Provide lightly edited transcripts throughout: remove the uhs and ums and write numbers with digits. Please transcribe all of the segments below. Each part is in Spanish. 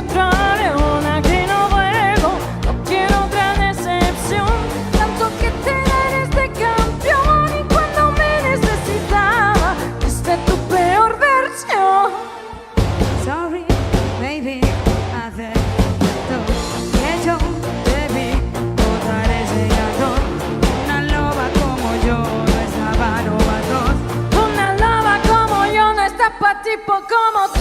otra león, aquí no vuelvo, no quiero otra decepción. Tanto que te eres de campeón y cuando me necesitaba, fuiste tu peor versión. Sorry, baby, hace tanto que yo debí botar ese gato. Una loba como yo no está para novatos. Una loba como yo no está pa' tipo como tú.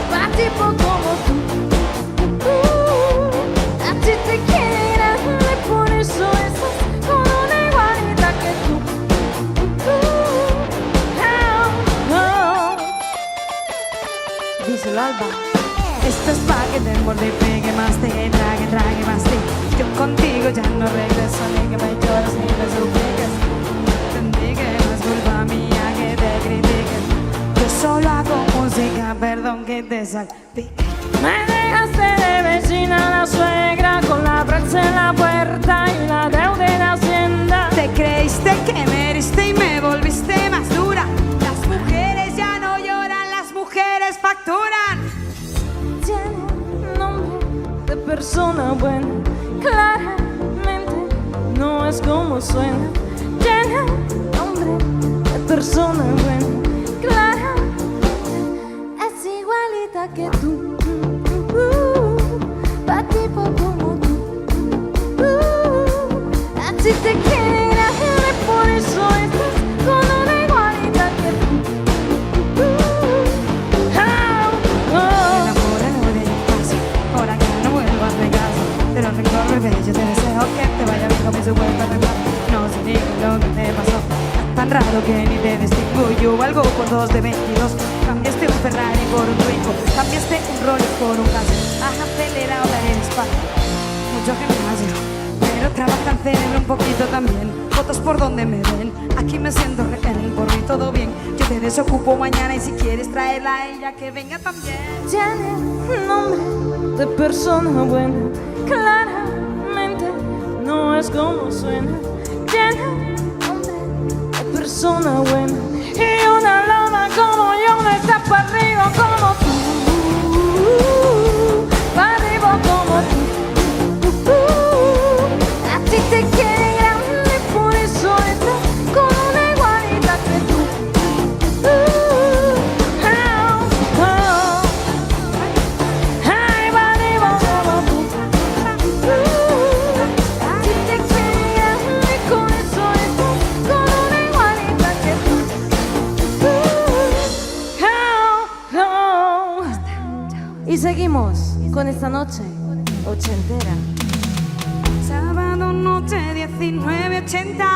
Pa' tipo como tú. A ti te quieren y por eso estás con una igualita que tú. Díselo, Alba. Esto es pa' que te morde y pegue más, te trague, trague más, te. Yo contigo ya no regreso, ni que me llores ni me supliques. Entendí que no es culpa mía que te critiquen. Yo solo hago música, perdón que te salpique. Me dejaste de vecina la suegra con la prensa en la puerta y la deuda en la hacienda. Te creíste que me heriste y me volviste más dura. Las mujeres ya no lloran, las mujeres facturan. Tiene nombre de persona buena, claramente no es como suena. Tiene nombre de persona buena, claramente es igualita que tú. Pa' tipo como tú. A ti te quieren y por eso estás con una igualita que tú. Enamórame de paso, ahora que no vuelvas de casa. Pero recuerdo, bebé, yo te deseo que te vaya bien con mi supuesta regla. No sé ni qué es lo que te pasó, tan raro que ni te distingo. Yo valgo por 2 de 22. Cambiaste un Ferrari por un Twingo, cambiaste un Rolex por un Casio. Has acelerado la espacio, mucho gimnasio, pero trabaja el cerebro un poquito también. Fotos por donde me ven, aquí me siento rehén, por mí todo bien. Yo te desocupo mañana y si quieres traerla a ella que venga también. Tiene nombre de persona buena, claramente no es como suena. Tiene nombre de persona buena y una loba como yo no está para arriba como tú. Pa' arriba como tú. A ti te quieren grande, por eso estás con una igualita que tú. Ay, pa' arriba como tú. A ti te quieren grande, con eso estás con una igualita que tú. Y seguimos con esta noche ochentera. Sábado noche 19:80.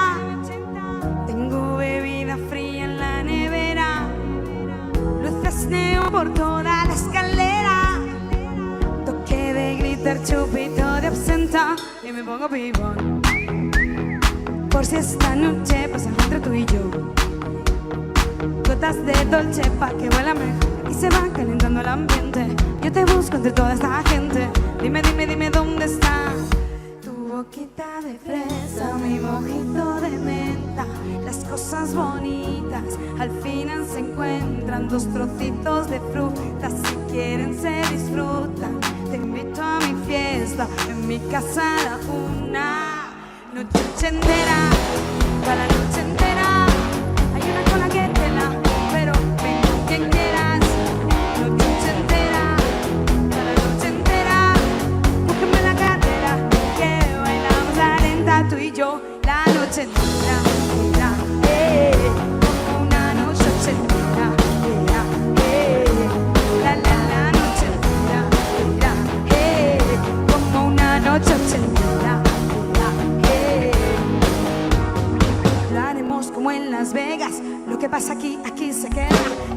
Tengo bebida fría en la nevera, luces neón por toda la escalera, toque de glitter, chupito de absenta y me pongo pibón. Por si esta noche pasa entre tú y yo, gotas de dolce pa' que huela mejor y se va calentando el ambiente. Yo te busco entre toda esta gente. Dime, dime, dime dónde está tu boquita de fresa, mi mojito de menta. Las cosas bonitas al final se encuentran, 2 trocitos de fruta, si quieren se disfrutan. Te invito a mi fiesta, en mi casa a la 1. Noche entera, toda la noche entera. Hay una cola que te la, pero ven con quien quieras. Noche entera, toda la noche entera. Cógeme la cartera, que bailamos la lenta, tú y yo. La noche entera, entera, como una noche entera, la noche entera, como una noche entera, lo haremos como en Las Vegas. Lo que pasa aquí, aquí se queda.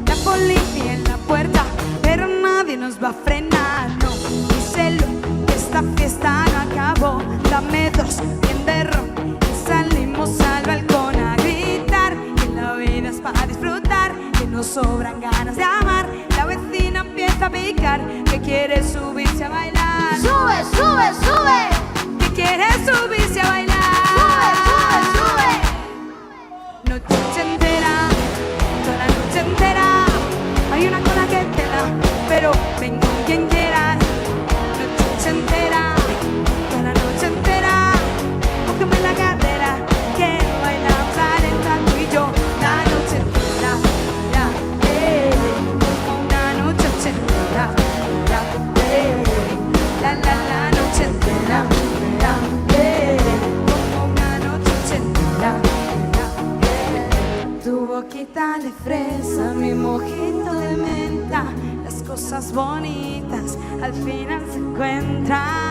La policía en la puerta, pero nadie nos va a frenar, no. Díselo, que esta fiesta no acabó. Dame 2 bien de ron y salimos al balcón a gritar que la vida es para disfrutar, que nos sobran ganas de amar. La vecina empieza a picar, que quiere subirse a bailar. Sube, sube, sube. Que quiere subirse a bailar. Sube, sube, sube. Noche entera, toda la noche entera. Hay una cola que te da, pero quien quiera, la noche entera, toda la noche entera. Cógeme la cadera, que bailamos a lenta tú y yo. La noche entera, como una noche entera, la noche entera, como una noche entera. Tu boquita de fresa, mi mojito de menta, las cosas bonitas al final se encuentran.